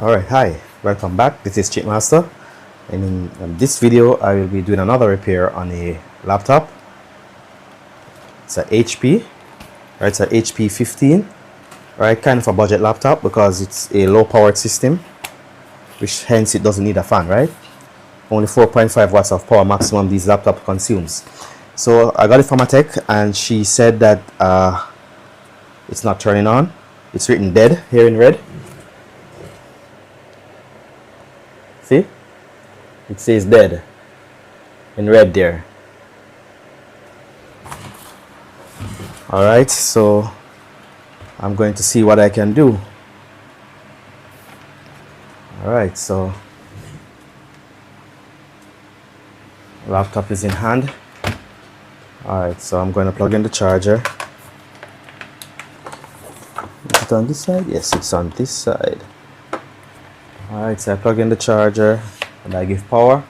Alright, hi, welcome back. This is Chipmaster, and in this video I will be doing another repair on a laptop. It's a HP, right? It's a HP 15, right? Kind of a budget laptop because it's a low powered system, which hence it doesn't need a fan, right? Only 4.5 watts of power maximum this laptop consumes. So I got it from a tech and she said that it's not turning on. It's written dead here in red. See? It says dead in red there. Alright, so I'm going to see what I can do. Alright, so laptop is in hand. Alright, so I'm going to plug in the charger. Is it on this side? Yes, it's on this side. Alright, so I plug in the charger and I give power.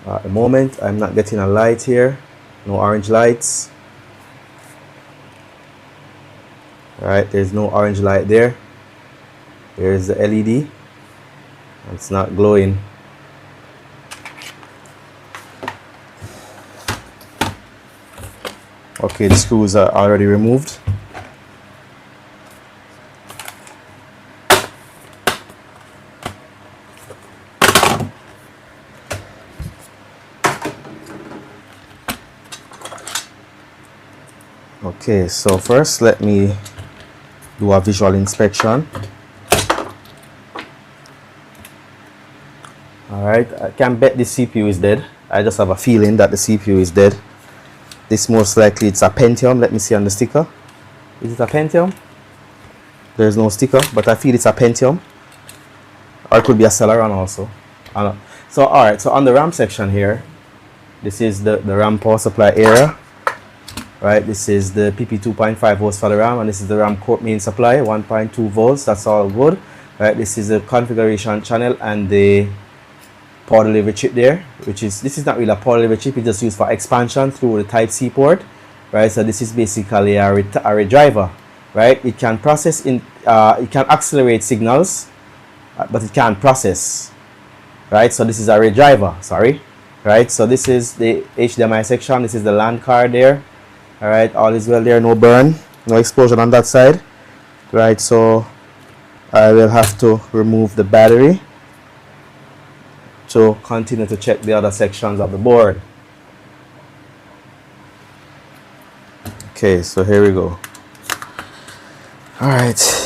At the moment, I'm not getting a light here. No orange lights. Alright, there's no orange light there. There's the LED. It's not glowing. Okay, the screws are already removed. Okay, so first let me do a visual inspection. Alright, I can't bet the CPU is dead. I just have a feeling that the CPU is dead. This most likely it's a Pentium. Let me see on the sticker. Is it a Pentium? There's no sticker, but I feel it's a Pentium. Or it could be a Celeron also. So alright, so on the RAM section here, this is the RAM power supply area. Right, this is the PP 2.5 volts for the RAM, and this is the RAM core main supply, 1.2 volts. That's all good. Right, this is the configuration channel and the power delivery chip there, which is, this is not really a power delivery chip, it's just used for expansion through the Type-C port, right? So this is basically a redriver, right? It can process in, it can accelerate signals, but it can't process, right? So this is a redriver, sorry, right? So this is the HDMI section, this is the LAN card there, all right, all is well there, no burn, no explosion on that side, right? So I will have to remove the battery to continue to check the other sections of the board. Okay, so here we go. All right.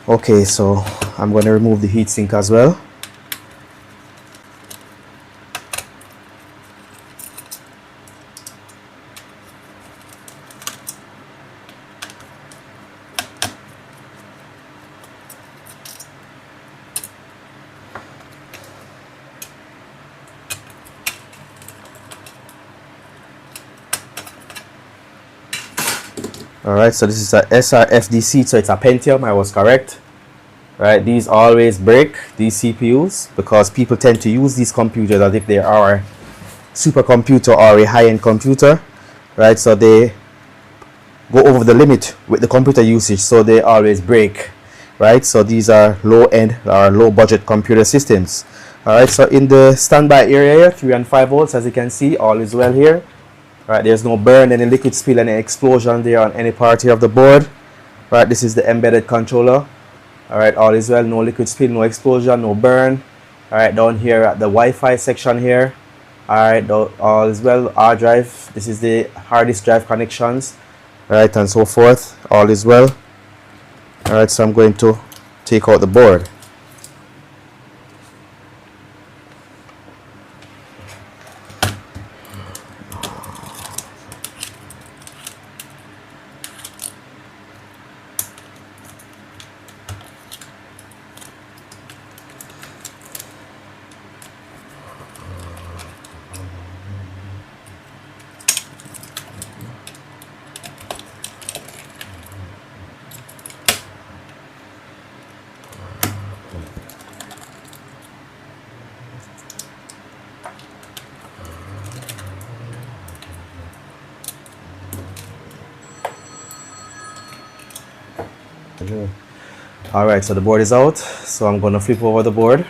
Okay, so I'm going to remove the heatsink as well. Alright, so this is a SRFDC, so it's a Pentium, I was correct. Right, these always break, these CPUs, because people tend to use these computers as if they are a supercomputer or a high-end computer, right? So they go over the limit with the computer usage, so they always break, right? So these are low-end or low-budget computer systems. Alright, so in the standby area, 3 and 5 volts, as you can see, all is well here. Right, there's no burn, any liquid spill, any explosion there on any part here of the board. Right, this is the embedded controller. Alright, all is well, no liquid spill, no explosion, no burn. Alright, down here at the Wi-Fi section here. Alright, all is well, hard drive. This is the hard disk drive connections. Alright, and so forth. All is well. Alright, so I'm going to take out the board. Alright, so the board is out, so I'm going to flip over the board.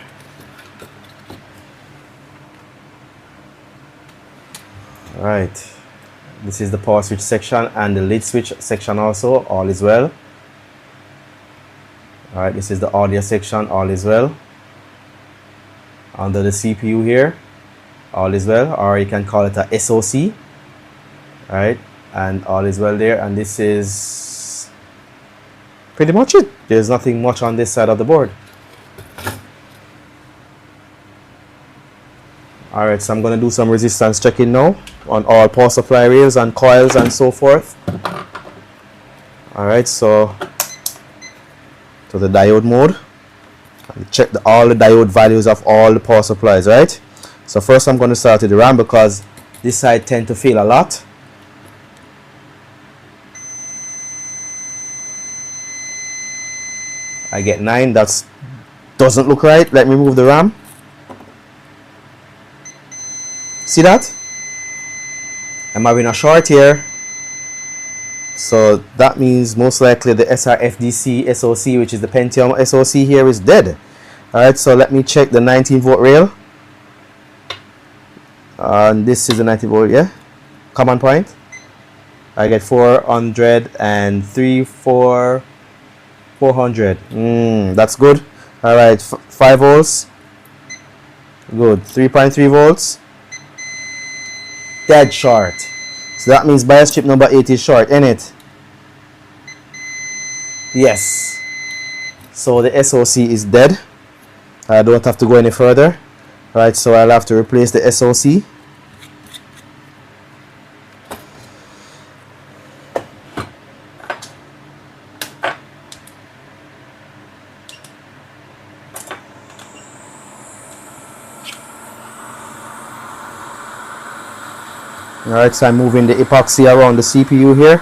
Alright, this is the power switch section and the lid switch section also, all is well. Alright, this is the audio section, all is well. Under the CPU here, all is well, or you can call it a SoC. Alright, and all is well there, and this is pretty much it. There's nothing much on this side of the board. Alright, so I'm going to do some resistance checking now on all power supply rails and coils and so forth. Alright, so to the diode mode, and check all the diode values of all the power supplies, right? So first I'm going to start with the RAM because this side tend to fail a lot. I get 9, that doesn't look right. Let me move the RAM. See that? I'm having a short here. So that means most likely the SRFDC SoC, which is the Pentium SoC here, is dead. Alright, so let me check the 19 volt rail. And this is the 19 volt, yeah? Common point. I get 400 and 400. That's good. Alright, 5 volts. Good. 3.3 volts. Dead short. So that means bias chip number 8 is short, isn't it? Yes. So the SoC is dead. I don't have to go any further. Right, so I'll have to replace the SoC. Alright, so I'm moving the epoxy around the CPU here.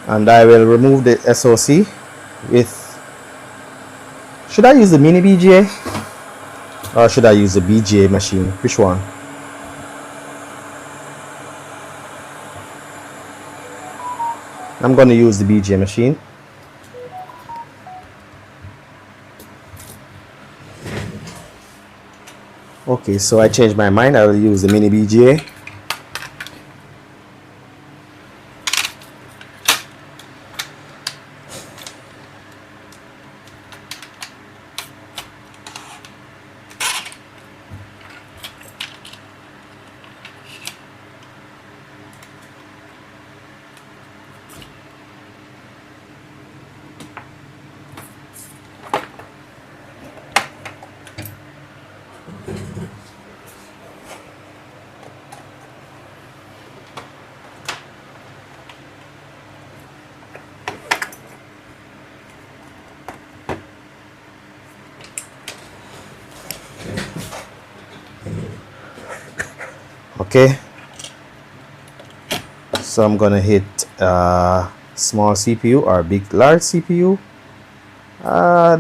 And I will remove the SoC with, should I use the mini BGA or should I use the BGA machine? Which one? I'm going to use the BGA machine. Okay, so I changed my mind. I will use the mini BGA. Okay, so I'm gonna hit small CPU or large CPU.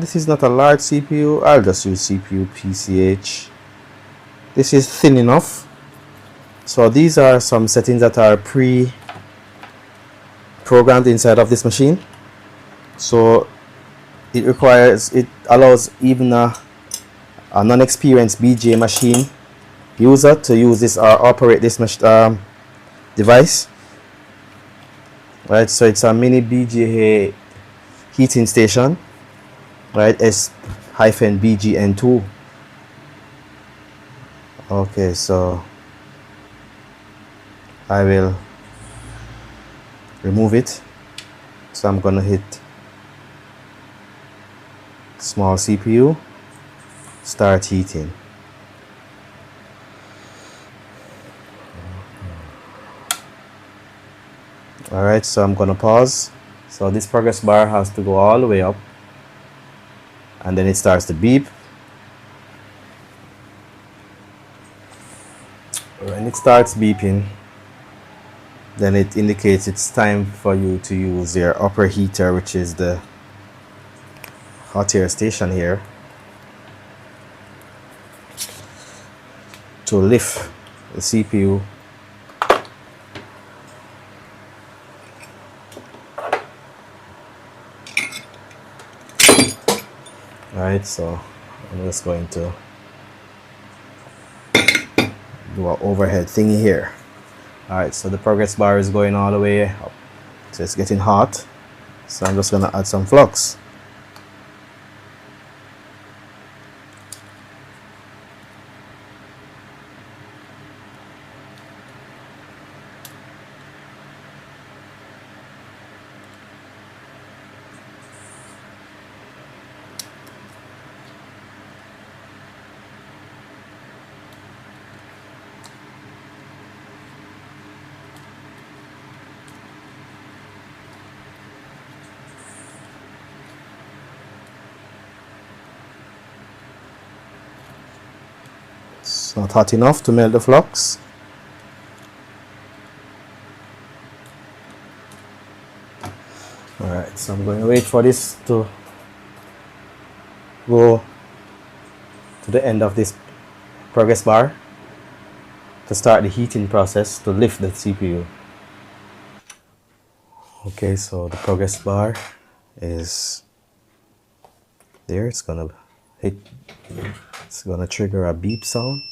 This is not a large CPU. I'll just use CPU PCH. This is thin enough. So these are some settings that are pre-programmed inside of this machine. So it allows even a non-experienced BGA machine user to use this or operate this device. Right, so it's a mini BGA heating station, right? S-BGN2. Okay, so I will remove it. So I'm gonna hit small CPU, start heating. Alright, so I'm gonna pause. So this progress bar has to go all the way up, and then it starts to beep. When it starts beeping, then it indicates it's time for you to use your upper heater, which is the hot air station here, to lift the CPU. Alright, so I'm just going to do an overhead thingy here. Alright, so the progress bar is going all the way up. So it's getting hot. So I'm just going to add some flux. It's not hot enough to melt the flux. Alright, so I'm going to wait for this to go to the end of this progress bar to start the heating process to lift the CPU. Okay, so the progress bar is there. It's gonna trigger a beep sound.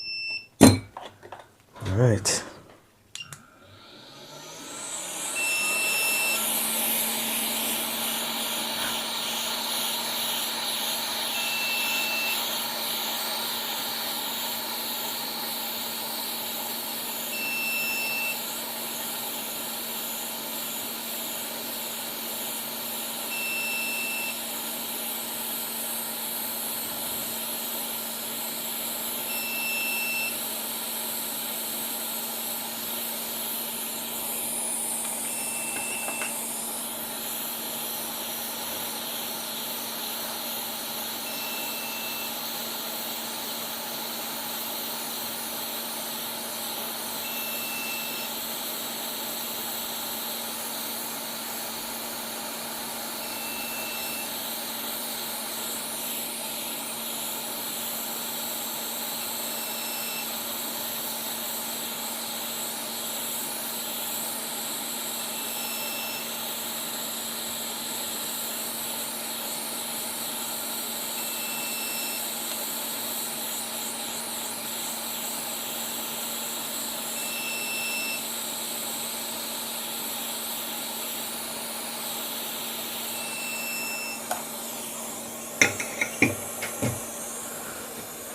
All right.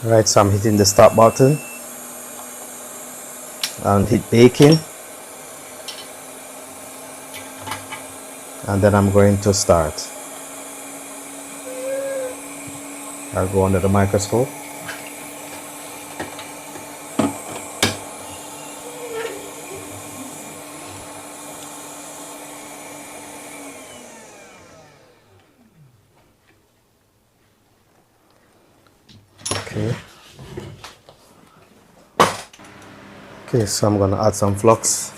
Alright, so I'm hitting the stop button and hit baking, and then I'm going to start. I'll go under the microscope. Okay. Okay, so I'm going to add some flux.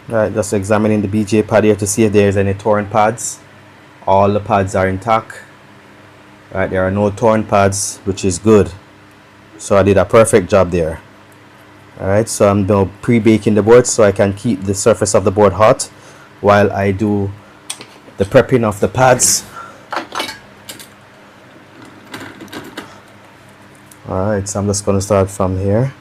Alright, just examining the BJ pad here to see if there's any torn pads. All the pads are intact. Right, there are no torn pads, which is good. So I did a perfect job there. Alright, so I'm now pre-baking the board so I can keep the surface of the board hot while I do the prepping of the pads. Alright, so I'm just going to start from here.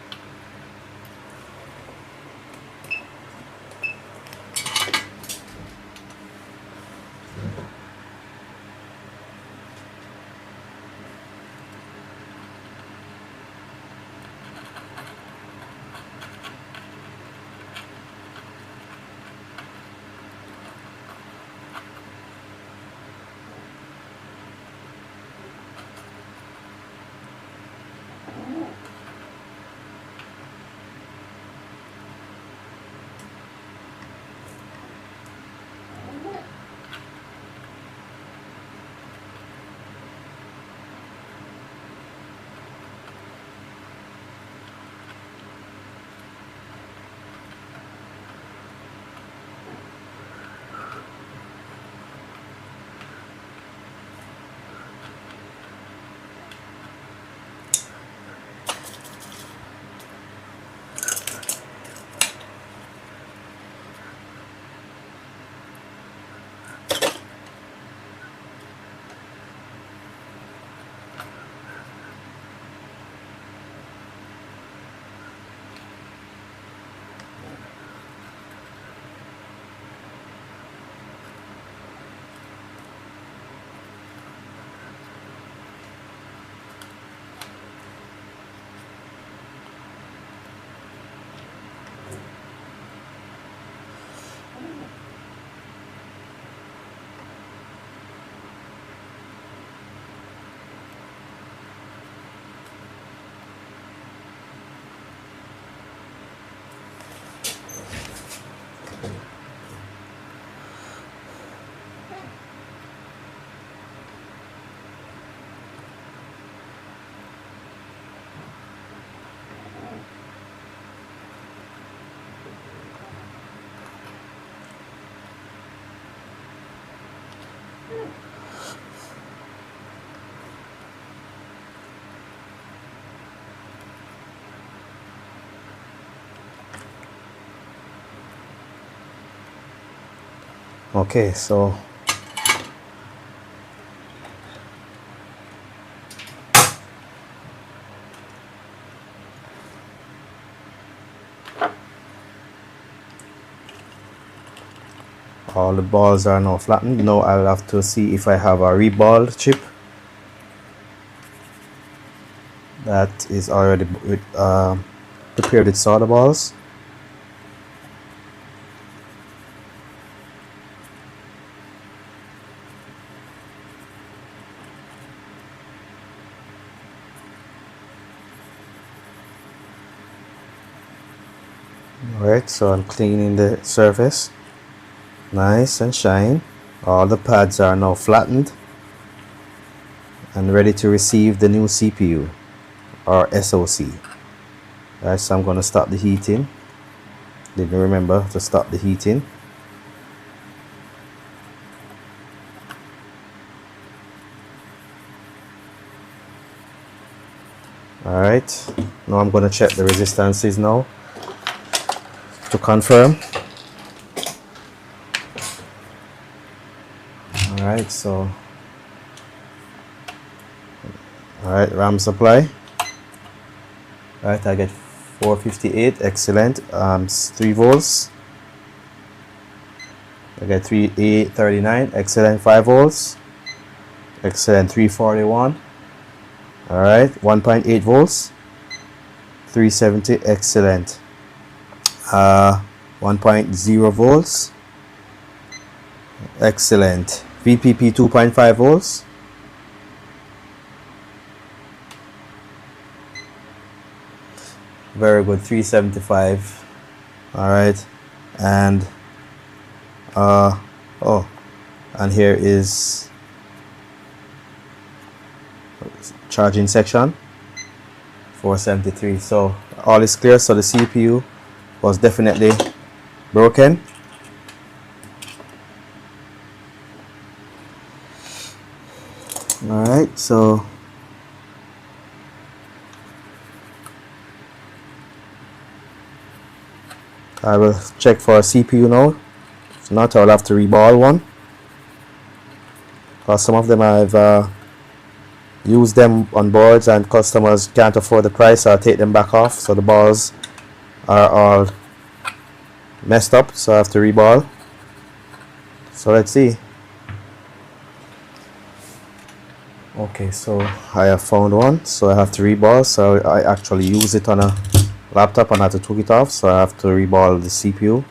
Okay, so all the balls are now flattened. Now I'll have to see if I have a reball chip that is already prepared with solder balls. Alright, so I'm cleaning the surface nice and shine. All the pads are now flattened and ready to receive the new CPU or SoC. Alright, so I'm going to stop the heating. Didn't remember to stop the heating. Alright, now I'm going to check the resistances now to confirm. Alright, so alright, RAM supply. Alright, I get 458, excellent. 3 volts. I get 3839, excellent. 5 volts, excellent. 341. Alright, 1.8 volts, 370, excellent. 1.0 volts, excellent. VPP 2.5 volts, very good. 375. Alright, and and here is charging section, 473. So all is clear. So the CPU was definitely broken. Alright, so I will check for a CPU now. If not, I'll have to reball one, because some of them I've used them on boards and customers can't afford the price, so I'll take them back off. So the balls are all messed up, so I have to reball. So let's see. Okay, so I have found one, so I have to reball. So I actually use it on a laptop and I had to took it off, so I have to reball the CPU.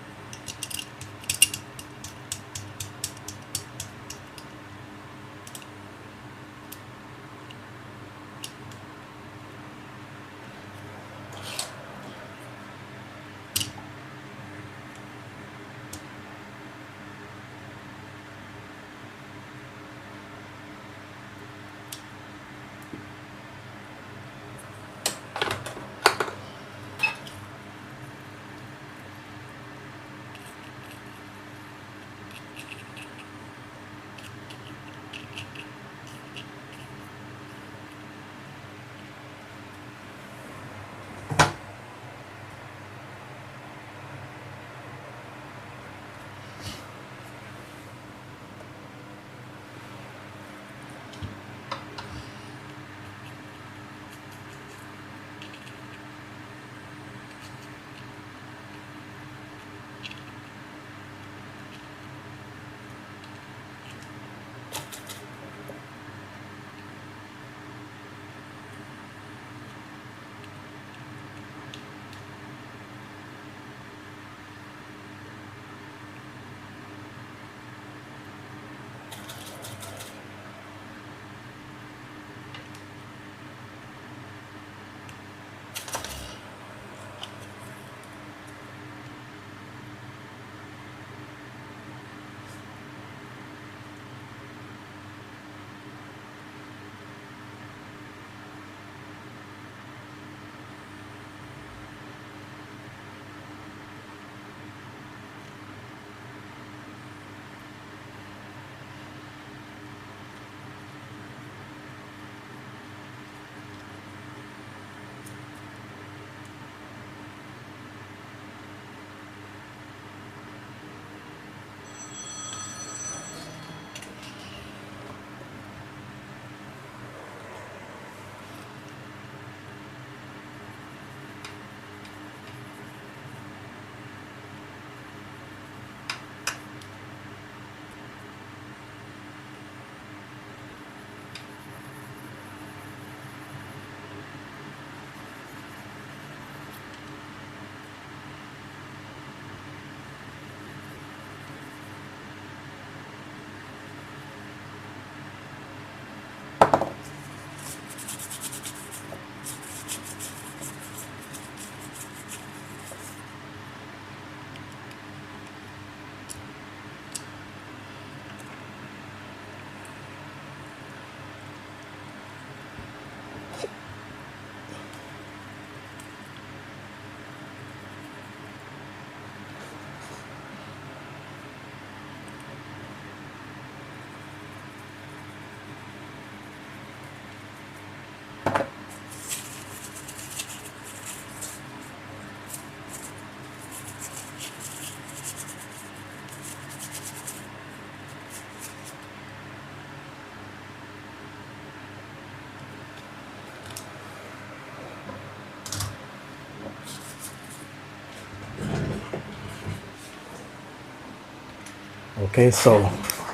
Okay, so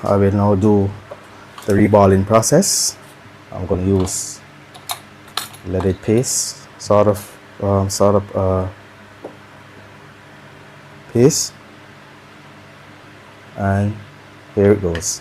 I will now do the reballing process. I'm going to use leaded paste, sort of paste, and here it goes.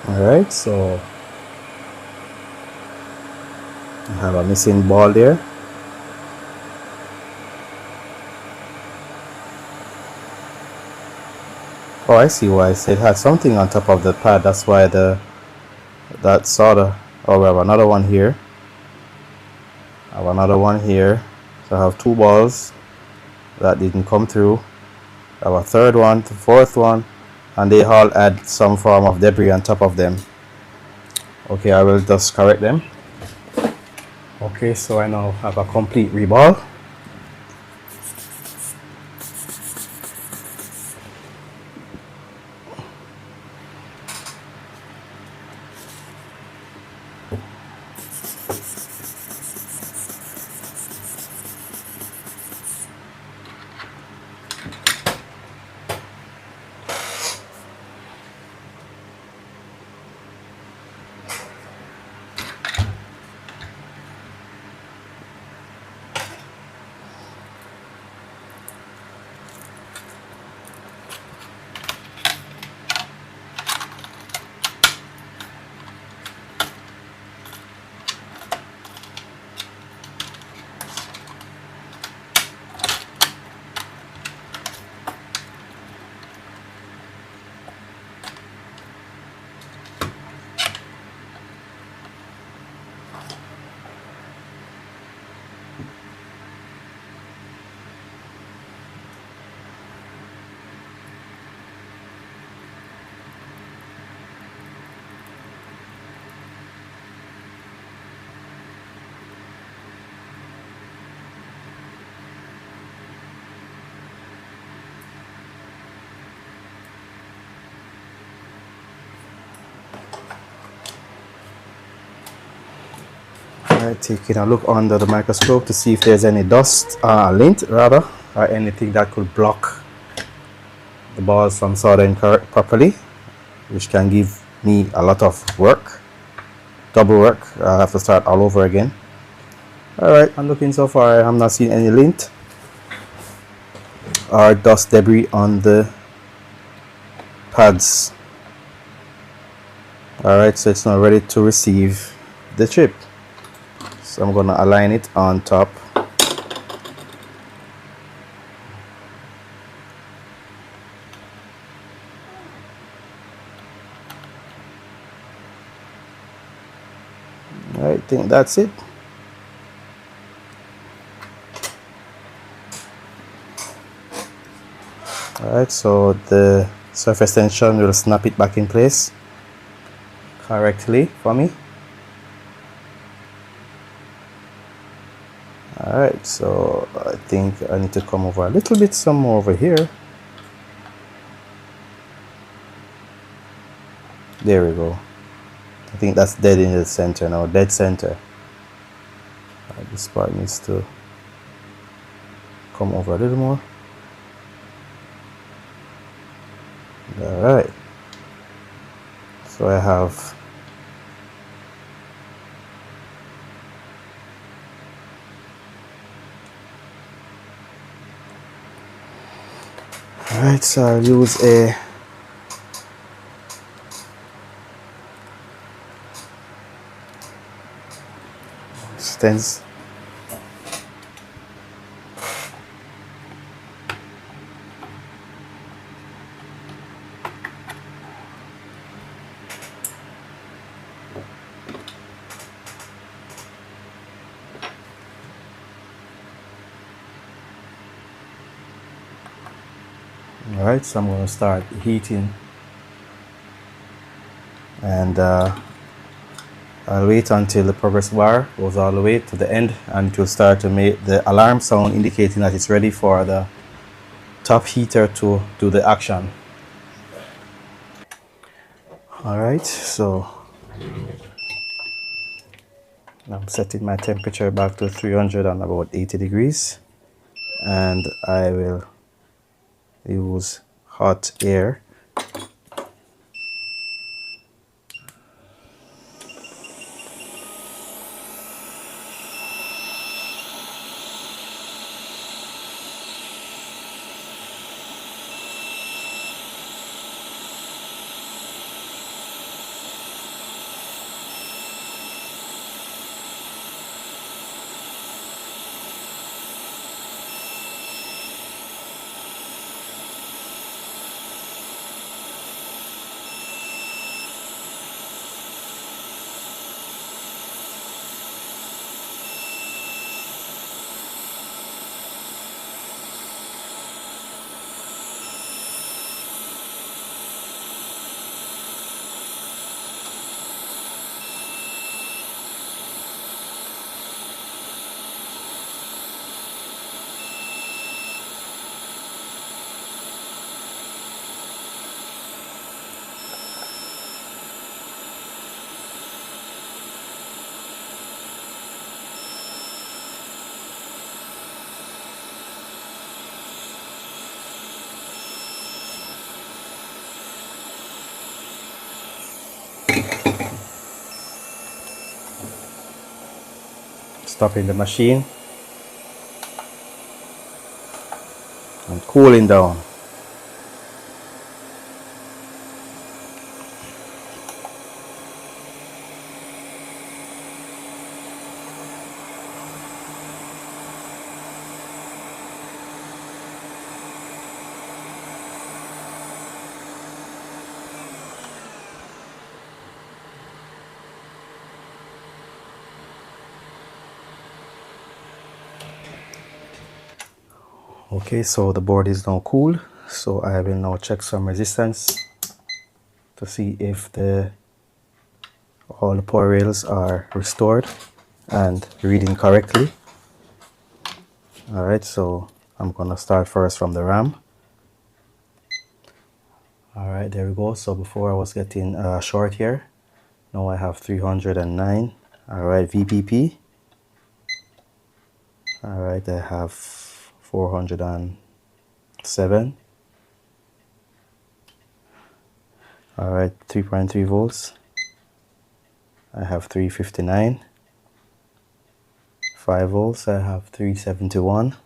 Alright, so I have a missing ball there. Oh, I see why it had something on top of the pad. That's why that solder. Oh, we have another one here. I have another one here. So I have two balls that didn't come through. I have a third one, the fourth one, and they all add some form of debris on top of them. Okay, I will just correct them. Okay, so I now have a complete reball. Alright, taking a look under the microscope to see if there's any dust, lint rather, or anything that could block the balls from soldering properly, which can give me a lot of work, double work. I'll have to start all over again. Alright, I'm looking so far. I'm not seeing any lint or dust debris on the pads. Alright, so it's now ready to receive the chip. So I'm gonna align it on top. I think that's it. Alright, so the surface tension will snap it back in place correctly for me. Alright, so I think I need to come over a little bit some more over here. There we go. I think that's dead in the center now, dead center. This part needs to come over a little more. Alright, so I have alright, so I'll use a stents. Alright, so I'm going to start heating, and I'll wait until the progress bar goes all the way to the end, and it will start to make the alarm sound indicating that it's ready for the top heater to do the action. Alright, so I'm setting my temperature back to 300 and about 80 degrees, and I will use hot air. Stopping the machine and cooling down. Okay, so the board is now cool, so I will now check some resistance to see if all the power rails are restored and reading correctly. Alright, so I'm gonna start first from the RAM. Alright, there we go. So before I was getting short here, now I have 309. Alright, VPP. All right, I have 407. All right, 3.3 volts. I have 359. 5 volts, I have 371.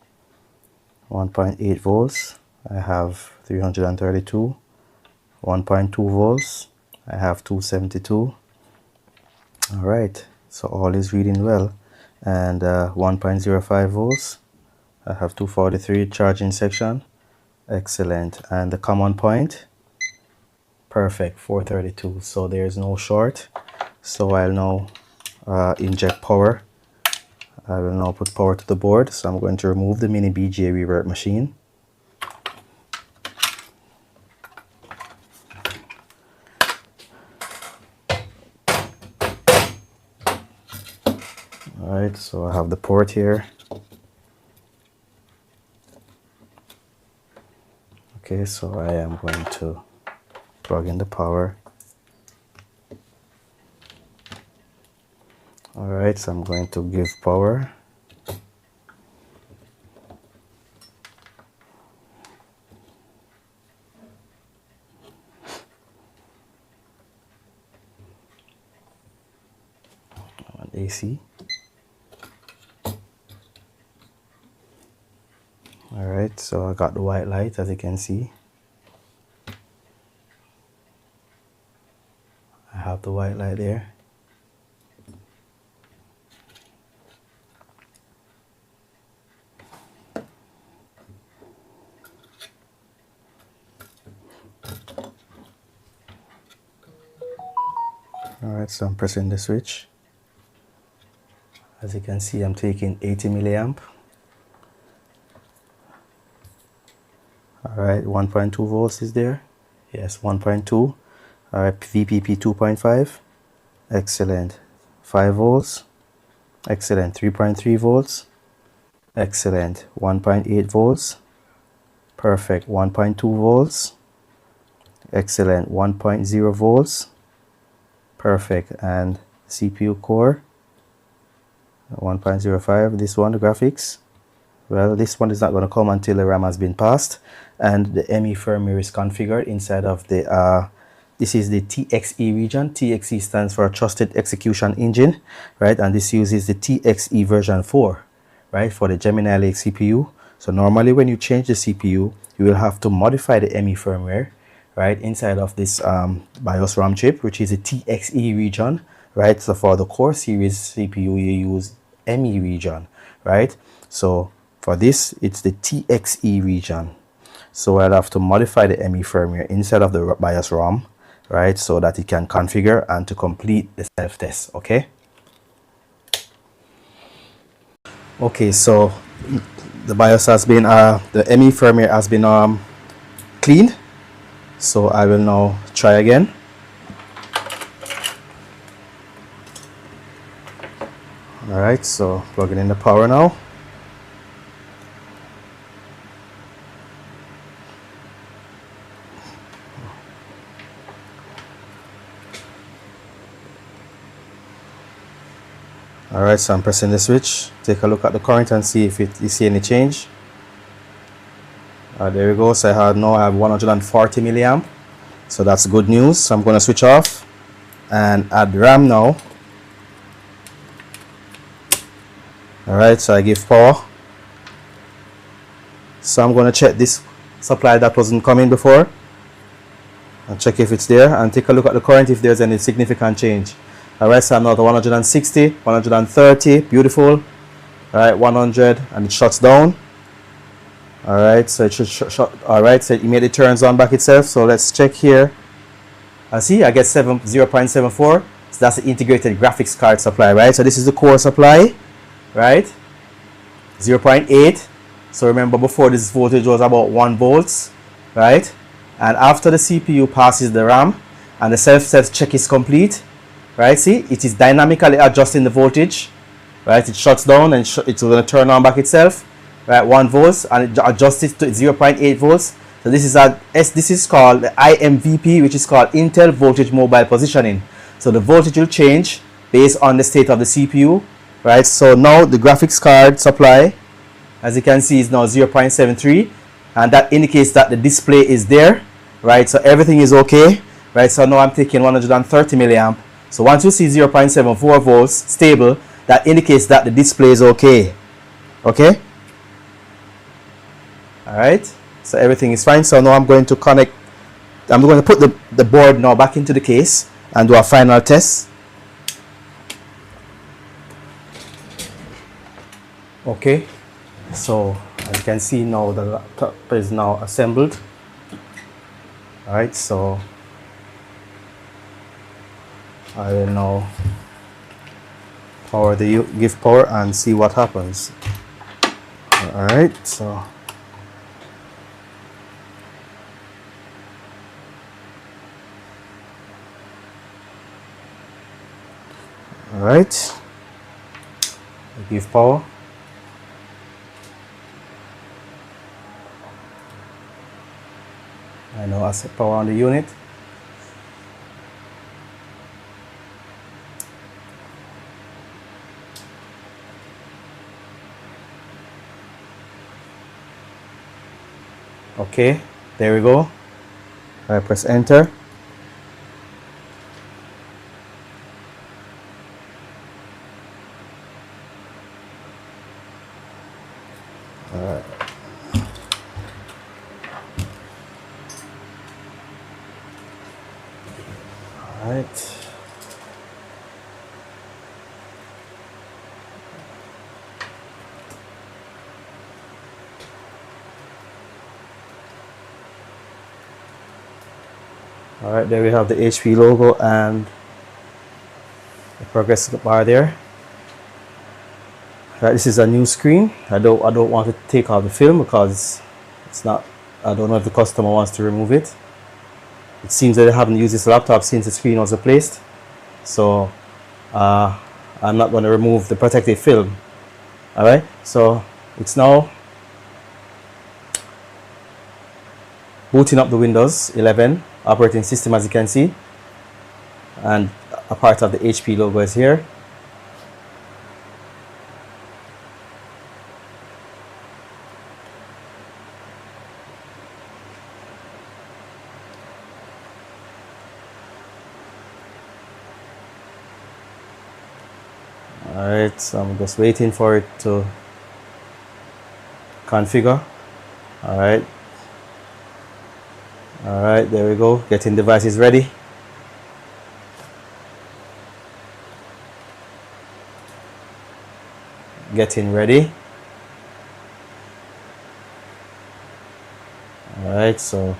1.8 volts, I have 332. 1.2 volts, I have 272. All right, so all is reading well. And 1.05 volts, I have 243 charging section. Excellent. And the common point, perfect, 432. So there's no short. So I'll now inject power. I will now put power to the board. So I'm going to remove the mini BGA reverb machine. Alright, so I have the port here. Okay, so I am going to plug in the power. Alright, so I'm going to give power. On AC. Alright, so I got the white light, as you can see. I have the white light there. Alright, so I'm pressing the switch. As you can see, I'm taking 80 milliamp. Alright, 1.2 volts is there. Yes, 1.2. Alright, VPP 2.5. Excellent. 5 volts. Excellent. 3.3 volts. Excellent. 1.8 volts. Perfect. 1.2 volts. Excellent. 1.0 volts. Perfect. And CPU core 1.05. This one, the graphics. Well, this one is not going to come until the RAM has been passed and the ME firmware is configured inside of the this is the TXE region. TXE stands for Trusted Execution Engine, right? And this uses the TXE version 4, right, for the Gemini Lake CPU. So normally when you change the CPU, you will have to modify the ME firmware, right, inside of this BIOS RAM chip, which is a TXE region, right? So for the core series CPU, you use ME region, right? So for this, it's the TXE region. So I'll have to modify the ME firmware inside of the BIOS RAM, right, so that it can configure and to complete the self-test. Okay. Okay, so the BIOS has been, the ME firmware has been cleaned. So I will now try again. All right, so plugging in the power now. Alright, so I'm pressing the switch. Take a look at the current and see if you see any change. There we go. So I have 140 milliamp. So that's good news. So I'm going to switch off and add RAM now. Alright, so I give power. So I'm going to check this supply that wasn't coming before and check if it's there and take a look at the current if there's any significant change. Alright, so I'm now to 160, 130, beautiful. Alright, 100 and it shuts down. Alright, so it should shut. Alright, so it immediately turns on back itself. So let's check here. See, I get 0.74. So that's the integrated graphics card supply, right? So this is the core supply, right? 0.8. So remember before this voltage was about 1 volts, right? And after the CPU passes the RAM and the self-test check is complete, right, see, it is dynamically adjusting the voltage, right? It shuts down and it's going to turn on back itself, right? 1 volts, and it adjusts it to 0.8 volts. So this is called the IMVP, which is called Intel Voltage Mobile Positioning. So the voltage will change based on the state of the CPU, right? So now the graphics card supply as you can see, is now 0.73, and that indicates that the display is there, right? So everything is okay, right? So now I'm taking 130 milliamp. So once you see 0.74 volts stable, that indicates that the display is okay. Okay? All right. So everything is fine. So now I'm going to connect. I'm going to put the board now back into the case and do a final test. Okay. So as you can see now, the laptop is now assembled. All right. So I will now power the give power and see what happens. All right. So. Alright, give power. I now set power on the unit. Okay, there we go. I press enter. Alright. Alright, there we have the HP logo and the progress bar there. Right, this is a new screen. I don't want to take off the film because it's not, I don't know if the customer wants to remove it. It seems that they haven't used this laptop since the screen was replaced, so I'm not going to remove the protective film. Alright, so it's now booting up the Windows 11 operating system, as you can see, and a part of the HP logo is here. Alright, so I'm just waiting for it to configure. Alright, there we go. Getting devices ready. Getting ready. Alright, so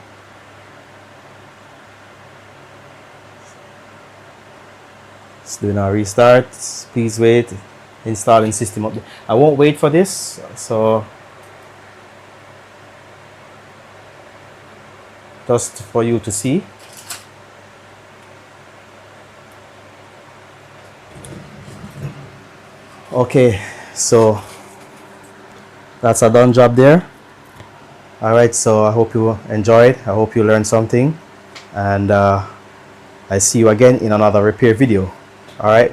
it's doing our restart. Please wait. Installing system update. I won't wait for this, so just for you to see. Okay, so that's a done job there. Alright, so I hope you enjoyed. I hope you learned something, and I see you again in another repair video. Alright.